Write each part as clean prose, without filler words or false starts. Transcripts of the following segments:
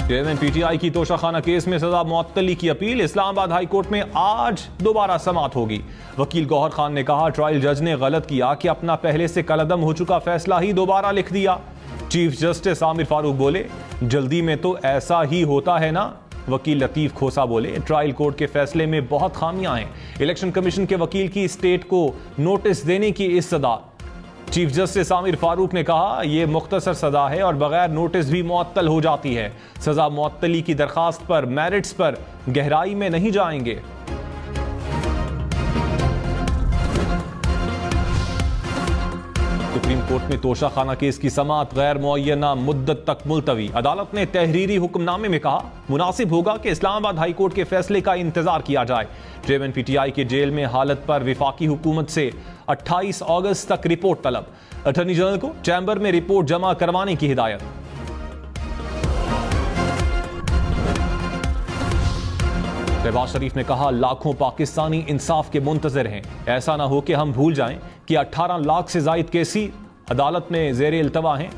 Chairman PTI की Toshakhana case में सजा मुअत्तली की अपील इस्लामाबाद हाई कोर्ट में आज दोबारा समाअत होगी। वकील गौहर खान ने कहा, ट्रायल जज ने गलत किया कि अपना पहले से कलअदम हो चुका फैसला ही दोबारा लिख दिया। चीफ जस्टिस आमिर फारूक बोले, जल्दी में तो ऐसा ही होता है ना। वकील लतीफ खोसा बोले, ट्रायल कोर्ट के फैसले में बहुत खामियां हैं। इलेक्शन कमीशन के वकील की स्टेट को नोटिस देने की इस्तदा। चीफ जस्टिस आमिर फारूक ने कहा, यह मुख्तसर सजा है और बगैर नोटिस भी मुअत्तल हो जाती है। सजा मुअत्तली की दरखास्त पर मेरिट्स पर गहराई में नहीं जाएंगे। सुप्रीम कोर्ट में तोशाखाना केस की समाअत गैर मुअय्यना मुद्दत तक मुलतवी। अदालत ने तहरीरी हुक्मनामे में कहा, मुनासिब होगा कि इस्लामाबाद हाई कोर्ट के फैसले का इंतजार किया जाए। चेयरमैन पीटीआई के जेल में हालत पर विफाकी हुकूमत से 28 अगस्त तक रिपोर्ट तलब। अटॉर्नी जनरल को चैम्बर में रिपोर्ट जमा करवाने की हिदायत। शहबाज शरीफ ने कहा, लाखों पाकिस्तानी इंसाफ के मुंतजर हैं। ऐसा ना हो कि हम भूल जाएं कि 18 लाख से जायद केसी अदालत में ज़ेर इल्तवा हैं।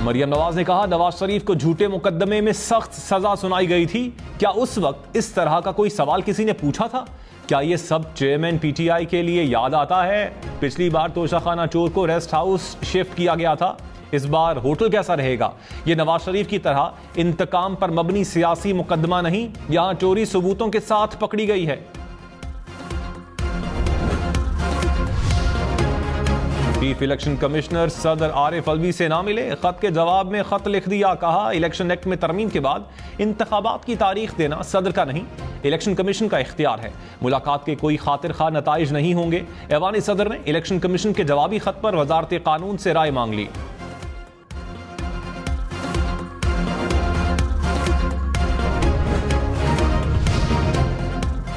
मरियम नवाज ने कहा, नवाज शरीफ को झूठे मुकदमे में सख्त सजा सुनाई गई थी। क्या उस वक्त इस तरह का कोई सवाल किसी ने पूछा था? क्या यह सब चेयरमैन पीटीआई के लिए याद आता है? पिछली बार तोशाखाना चोर को रेस्ट हाउस शिफ्ट किया गया था, इस बार होटल कैसा रहेगा? यह नवाज शरीफ की तरह इंतकाम पर मबनी सियासी मुकदमा नहीं, यहां चोरी सबूतों के साथ पकड़ी गई है। चीफ इलेक्शन कमिश्नर सदर आरिफ अलवी से ना मिले, खत के जवाब में खत लिख दिया। कहा, इलेक्शन एक्ट में तरमीम के बाद इंतखाबात की तारीख देना सदर का नहीं, इलेक्शन कमीशन का इख्तियार है। मुलाकात के कोई खातिर खा नताइज नहीं होंगे। ऐवान सदर ने इलेक्शन कमीशन के जवाबी खत पर वजारत कानून से राय मांग ली।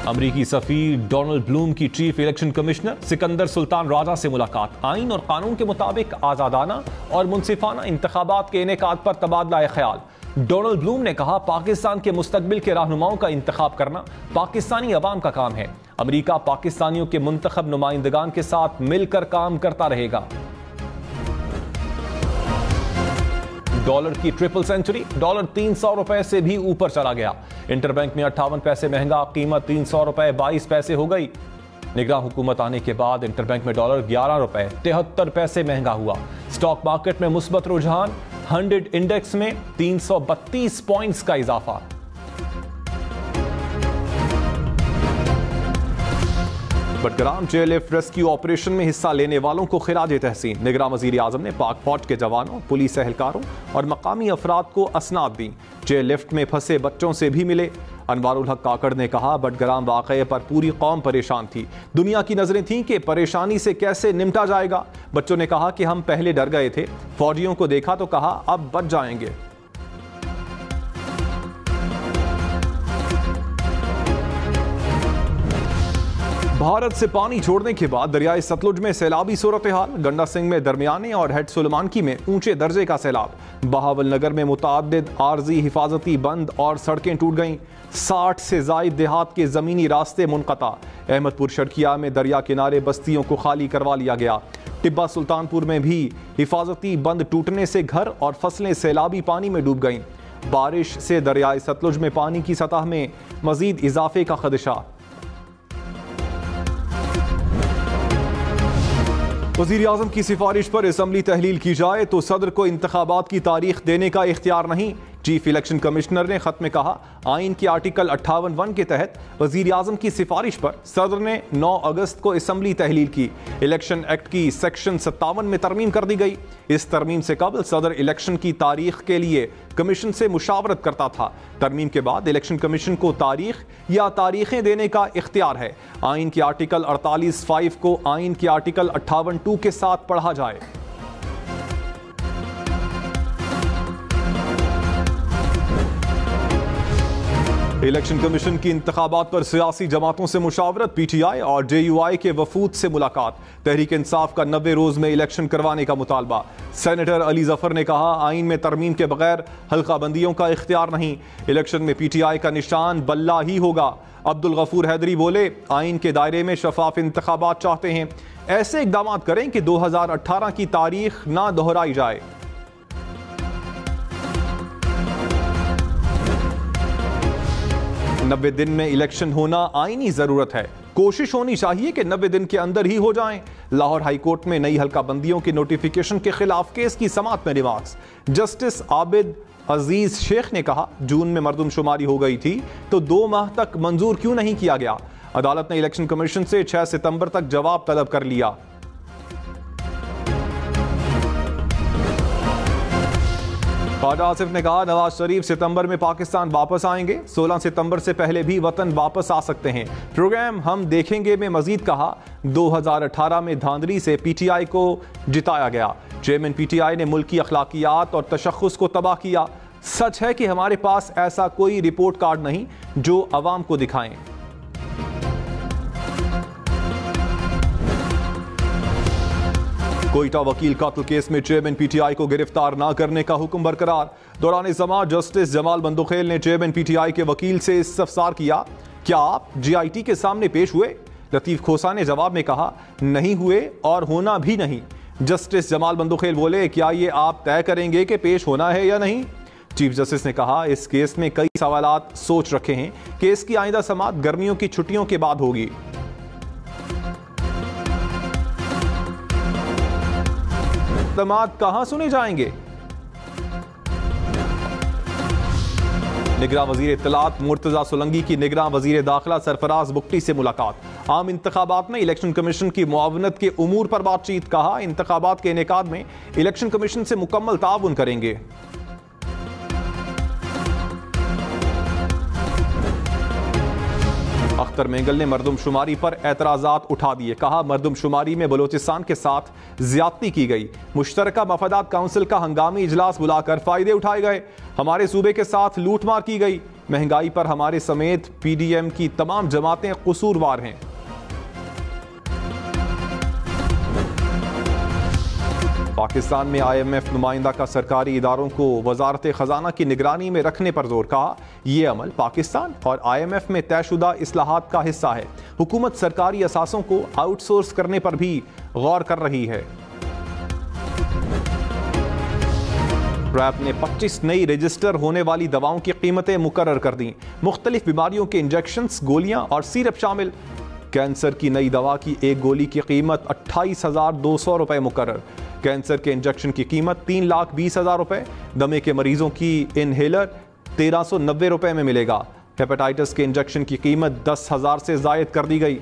अमरीकी सफीर डोनाल्ड ब्लूम की chief election commissioner Sikandar Sultan Raja से मुलाकात। आइन और कानून के मुताबिक आजादाना और मुनसिफाना इंतखाबात के इनेकाद पर तबादला ख्याल। डोनाल्ड ब्लूम ने कहा, पाकिस्तान के मुस्तकबिल के रहनुमाओं का इंतखाब करना पाकिस्तानी अवाम का काम है। अमरीका पाकिस्तानियों के मुंतखब नुमाइंदगान के साथ मिलकर काम करता रहेगा। डॉलर की ट्रिपल सेंचुरी, डॉलर 300 रुपए से भी ऊपर चला गया। इंटरबैंक में 58 पैसे महंगा, कीमत 300 रुपए 22 पैसे हो गई। निगरान हुकूमत आने के बाद इंटरबैंक में डॉलर 11 रुपए 73 पैसे महंगा हुआ। स्टॉक मार्केट में मुस्बत रुझान, 100 इंडेक्स में 332 पॉइंट्स का इजाफा। बटग्राम जेएलएफ रेस्क्यू ऑपरेशन में हिस्सा लेने वालों को खिराज तहसीन। निगरान वजीर आजम ने पाक फौज के जवानों, पुलिस एहलकारों और मकामी अफराद को असनाद दी। जेएलएफ में फंसे बच्चों से भी मिले। अनवारुल हक काकड़ ने कहा, बटग्राम वाक़ये पर पूरी कौम परेशान थी। दुनिया की नजरें थीं कि परेशानी से कैसे निपटा जाएगा। बच्चों ने कहा कि हम पहले डर गए थे, फौजियों को देखा तो कहा अब बच जाएंगे। भारत से पानी छोड़ने के बाद दरियाए सतलुज में सैलाबी सूरत हाल। गंडा सिंह में दरमियाने और हेड सुलेमानकी में ऊंचे दर्जे का सैलाब। बहावल नगर में मुताद्दिद आर्जी हिफाजती बंद और सड़कें टूट गईं। 60 से जायद देहात के ज़मीनी रास्ते मुनक़ता। अहमदपुर शर्किया में दरिया किनारे बस्तियों को खाली करवा लिया गया। टिब्बा सुल्तानपुर में भी हिफाजती बंद टूटने से घर और फसलें सैलाबी पानी में डूब गईं। बारिश से दरियाए सतलुज में पानी की सतह में मजीद इजाफे का खदशा। वज़ीर आज़म की सिफारिश पर असम्बली तहलील की जाए तो सदर को इंतखाबात की तारीख देने का इख्तियार नहीं। चीफ इलेक्शन कमिश्नर ने खत में कहा, आइन के आर्टिकल 58(1) के तहत वज़ीर आज़म की सिफारिश पर सदर ने 9 अगस्त को असम्बली तहलील की। इलेक्शन एक्ट की सेक्शन 57 में तरमीम कर दी गई। इस तरमीम से कबल सदर इलेक्शन की तारीख के लिए कमीशन से मुशावरत करता था। तरमीम के बाद इलेक्शन कमीशन को तारीख या तारीखें देने का इख्तियार है। आइन के आर्टिकल 48(5) को आइन के आर्टिकल 58(2) के साथ पढ़ा जाए। इलेक्शन कमीशन की इंतखाबात पर सियासी जमातों से मुशावरत। पीटीआई और जेयूआई के वफूद से मुलाकात। तहरीक इंसाफ का 90 रोज में इलेक्शन करवाने का मुतालबा। सेनेटर अली जफर ने कहा, आइन में तरमीम के बगैर हल्का बंदियों का इख्तियार नहीं। इलेक्शन में पीटीआई का निशान बल्ला ही होगा। अब्दुल गफूर हैदरी बोले, आइन के दायरे में शफाफ इंतखाबात चाहते हैं, ऐसे इकदाम करें कि 2018 की तारीख ना दोहराई जाए। नब्बे दिन में इलेक्शन होना आईनी जरूरत है, कोशिश होनी चाहिए कि 90 दिन के अंदर ही हो जाएं। लाहौर हाईकोर्ट में नई हल्का बंदियों की नोटिफिकेशन के खिलाफ केस की समाअत में रिमार्क्स। जस्टिस आबिद अजीज शेख ने कहा, जून में मरदमशुमारी हो गई थी तो 2 माह तक मंजूर क्यों नहीं किया गया? अदालत ने इलेक्शन कमीशन से 6 सितंबर तक जवाब तलब कर लिया। ख्वाजा आसिफ ने कहा, नवाज शरीफ सितंबर में पाकिस्तान वापस आएंगे, 16 सितंबर से पहले भी वतन वापस आ सकते हैं। प्रोग्राम हम देखेंगे में मजीद कहा, 2018 में धांधली से पीटीआई को जिताया गया। चेयरमैन पीटीआई ने मुल्क की अखलाकियात और तशख्खुस को तबाह किया। सच है कि हमारे पास ऐसा कोई रिपोर्ट कार्ड नहीं जो अवाम को दिखाएं। कोयटा वकील कातल केस में चेयरमैन पीटीआई को गिरफ्तार न करने का हुक्म बरकरार। दौरान समाअत जस्टिस जमाल बंदुखेल ने चेयरमैन पीटीआई के वकील से इस्तफसार किया, क्या आप जीआईटी के सामने पेश हुए? लतीफ खोसा ने जवाब में कहा, नहीं हुए और होना भी नहीं। जस्टिस जमाल बंदुखेल बोले, क्या ये आप तय करेंगे कि पेश होना है या नहीं? चीफ जस्टिस ने कहा, इस केस में कई सवालात सोच रखे हैं, केस की आइंदा समाअत गर्मियों की छुट्टियों के बाद होगी। इक़दामात कहां सुने जाएंगे? निगरान वजीर इत्तलात मुर्तजा सोलंकी की निगरान वजीर दाखिला सरफराज बुक्टी से मुलाकात। आम इंतखाबात में इलेक्शन कमीशन की मुआवनत के उमूर पर बातचीत। कहा, इंतखाबात के इनेकाद में इलेक्शन कमीशन से मुकम्मल ताउन करेंगे। अख्तर मेंगल ने मरदमशुमारी पर एतराज़ात उठा दिए। कहा, मरदमशुमारी में बलोचिस्तान के साथ ज्यादती की गई। मुश्तरका मफादात काउंसिल का हंगामी इजलास बुलाकर फायदे उठाए गए। हमारे सूबे के साथ लूटमार की गई। महंगाई पर हमारे समेत पीडीएम की तमाम जमातें कसूरवार हैं। पाकिस्तान में IMF नुमाइंदा का सरकारी इदारों को वजारत खजाना की निगरानी में रखने पर जोर। कहा, यह अमल पाकिस्तान और IMF में तयशुदा इस्लाहात का हिस्सा है। हुकूमत सरकारी असासों को आउटसोर्स करने पर भी गौर कर रही है। रैप ने 25 नई रजिस्टर होने वाली दवाओं की कीमतें मुकर्रर कर दी। मुख्तलिफ बीमारियों के इंजेक्शंस, गोलियां और सिरप शामिल। कैंसर की नई दवा की एक गोली की कीमत 28,200 रुपए मुकर्रर। कैंसर के इंजेक्शन की कीमत 3,20,000 रुपए। दमे के मरीजों की इनहेलर 1,390 रुपए में मिलेगा। हेपेटाइटिस के इंजेक्शन की कीमत 10,000 से जायद कर दी गई।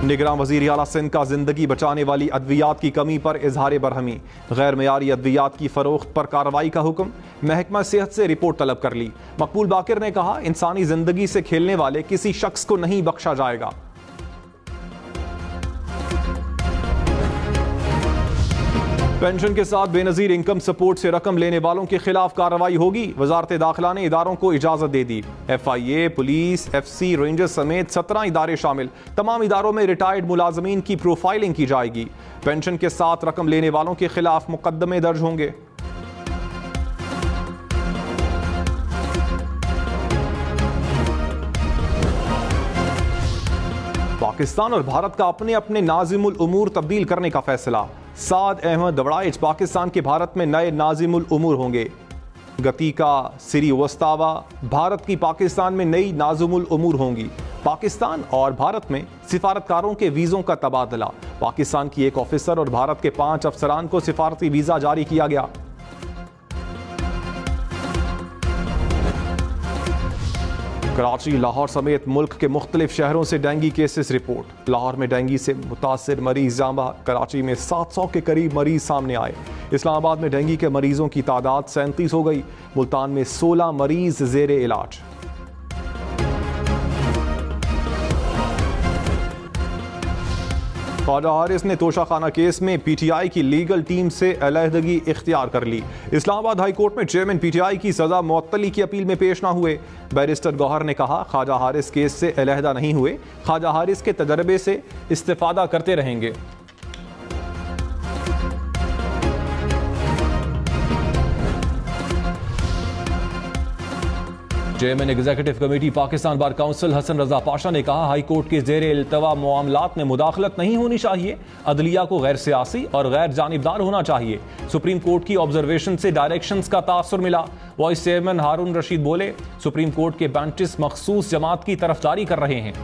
निगरान वज़ीर आला सिंध का जिंदगी बचाने वाली अद्वियात की कमी पर इजहार बरहमी। गैर मयारी अद्वियात की फरोख्त पर कार्रवाई का हुक्म। महकमा सेहत से रिपोर्ट तलब कर ली। मकबूल बाकिर ने कहा, इंसानी जिंदगी से खेलने वाले किसी शख्स को नहीं बख्शा जाएगा। पेंशन के साथ बेनजीर इनकम सपोर्ट से रकम लेने वालों के खिलाफ कार्रवाई होगी। वजारत दाखिला ने इदारों को इजाजत दे दी। FIA, पुलिस, FC, रेंजर्स समेत 17 इदारे शामिल। तमाम इदारों में रिटायर्ड मुलाजमीन की प्रोफाइलिंग की जाएगी। पेंशन के साथ रकम लेने वालों के खिलाफ मुकदमे दर्ज होंगे। पाकिस्तान और भारत का अपने अपने नाजिमुल उमूर तब्दील करने का फैसला। साद अहमद दवड़ाइच पाकिस्तान के भारत में नए नाजिमुल उमूर होंगे। गतिका श्रीवास्तवा भारत की पाकिस्तान में नई नाजिमुल उमूर होंगी। पाकिस्तान और भारत में सिफारतकारों के वीज़ों का तबादला। पाकिस्तान की एक ऑफिसर और भारत के 5 अफसरान को सिफारती वीज़ा जारी किया गया। कराची, लाहौर समेत मुल्क के मुख्तलिफ शहरों से डेंगू केसेस रिपोर्ट। लाहौर में डेंगू से मुतासिर मरीज जामा। कराची में 700 के करीब मरीज सामने आए। इस्लामाबाद में डेंगू के मरीजों की तादाद 37 हो गई। मुल्तान में 16 मरीज जेरे इलाज। ख्वाजा हारिस ने तोशाखाना केस में PTI की लीगल टीम से अलहदगी इख्तियार कर ली। इस्लामाबाद हाई कोर्ट में चेयरमैन PTI की सजा मुअत्तली की अपील में पेश ना हुए। बैरिस्टर गौहर ने कहा, ख्वाजा हारिस केस से अलहदा नहीं हुए, ख्वाजा हारिस के तजर्बे से इस्तेफादा करते रहेंगे। Chairman executive committee Pakistan bar council Hasan Raza Pasha ने कहा, हाई कोर्ट के जेर इल्तवा मामलात में मुदाखलत नहीं होनी चाहिए। अदलिया को गैर सियासी और गैर जानिबदार होना चाहिए। सुप्रीम कोर्ट की ऑब्जर्वेशन से डायरेक्शंस का तासुर मिला। वाइस चेयरमैन हारून रशीद बोले, सुप्रीम कोर्ट के बेंचेस मखसूस जमात की तरफदारी कर रहे हैं।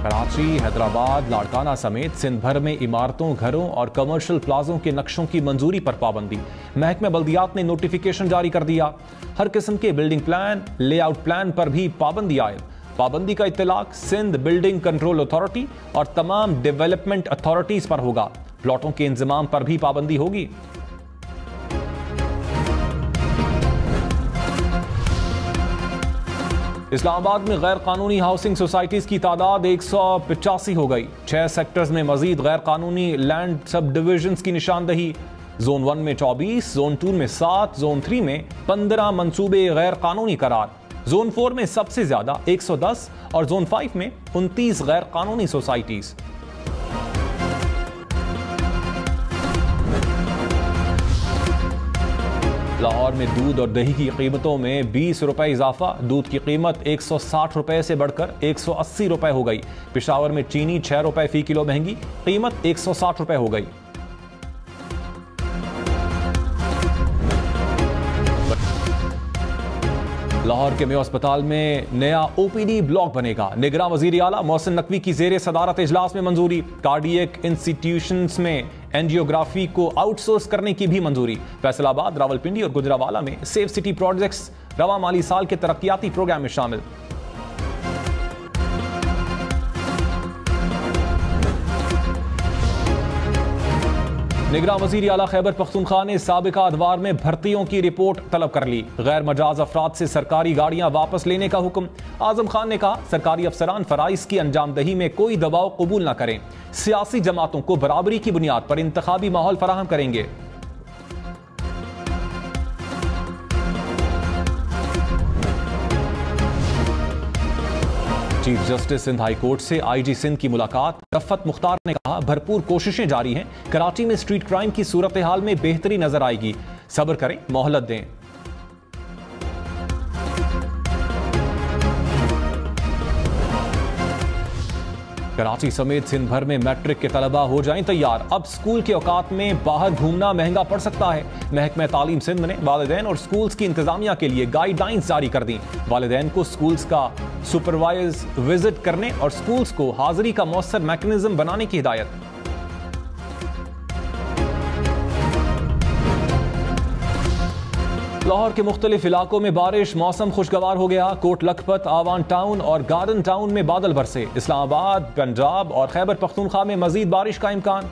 कराची, हैदराबाद, लाड़काना समेत सिंध भर में इमारतों, घरों और कमर्शियल प्लाजों के नक्शों की मंजूरी पर पाबंदी। महकमा बल्दियात ने नोटिफिकेशन जारी कर दिया। हर किस्म के बिल्डिंग प्लान, लेआउट प्लान पर भी पाबंदी आयद। पाबंदी का इत्तलाक सिंध बिल्डिंग कंट्रोल अथॉरिटी और तमाम डेवलपमेंट अथॉरिटीज पर होगा। प्लॉटों के इंतजाम पर भी पाबंदी होगी। इस्लामाबाद में गैर कानूनी हाउसिंग सोसाइटीज की तादाद 185 हो गई। 6 सेक्टर्स में मजीद गैर कानूनी लैंड सब डिविजन्स की निशानदही। जोन 1 में 24, जोन 2 में 7, जोन 3 में 15 मंसूबे गैर कानूनी करार। जोन 4 में सबसे ज्यादा 110 और जोन 5 में 29 गैर कानूनी सोसाइटीज। लाहौर में दूध और दही की कीमतों में 20 रुपए इजाफा। दूध की कीमत 160 रुपए से बढ़कर 180 रुपए हो गई। पेशावर में चीनी 6 रुपए फी किलो महंगी, कीमत 160 रुपए हो गई। लाहौर के मेयो अस्पताल में नया ओपीडी ब्लॉक बनेगा। निगरान वजीर आला मोहसिन नकवी की जेर सदारत इजलास में मंजूरी। कार्डियक इंस्टीट्यूशंस में एंजियोग्राफी को आउटसोर्स करने की भी मंजूरी। फैसलाबाद, रावलपिंडी और गुजरावाला में सेफ सिटी प्रोजेक्ट्स रवा माली साल के तरक्याती प्रोग्राम में शामिल। निगरान वजीर आला खैबर पख्तूनख्वा ने साबिका अदवार में भर्तियों की रिपोर्ट तलब कर ली। गैर मजाज अफराद से सरकारी गाड़ियां वापस लेने का हुक्म। आजम खान ने कहा, सरकारी अफसरान फराइज की अंजामदही में कोई दबाव कबूल न करें। सियासी जमातों को बराबरी की बुनियाद पर इंतखाबी माहौल फराहम करेंगे। Chief justice Sindh high court से आईजी सिंध की मुलाकात। रफ़त मुख्तार ने कहा, भरपूर कोशिशें जारी हैं। कराची में स्ट्रीट क्राइम की सूरत हाल में बेहतरी नजर आएगी। सब्र करें, मोहलत दें। कराची समेत सिंध भर में मैट्रिक के तलबा हो जाएं तैयार। अब स्कूल के औकात में बाहर घूमना महंगा पड़ सकता है। महकमा तालीम सिंध ने वालिदैन और स्कूल्स की इंतजामिया के लिए गाइडलाइंस जारी कर दी। वालिदैन को स्कूल्स का सुपरवाइज विजिट करने और स्कूल्स को हाजिरी का मौसर मैकेनिज्म बनाने की हिदायत। लाहौर के मुख्तलिफ इलाकों में बारिश, मौसम खुशगवार हो गया। कोट लखपत, आवान टाउन और गार्डन टाउन में बादल बरसे। इस्लामाबाद, पंजाब और खैबर पख्तूनख्वा में मजीद बारिश का इम्कान।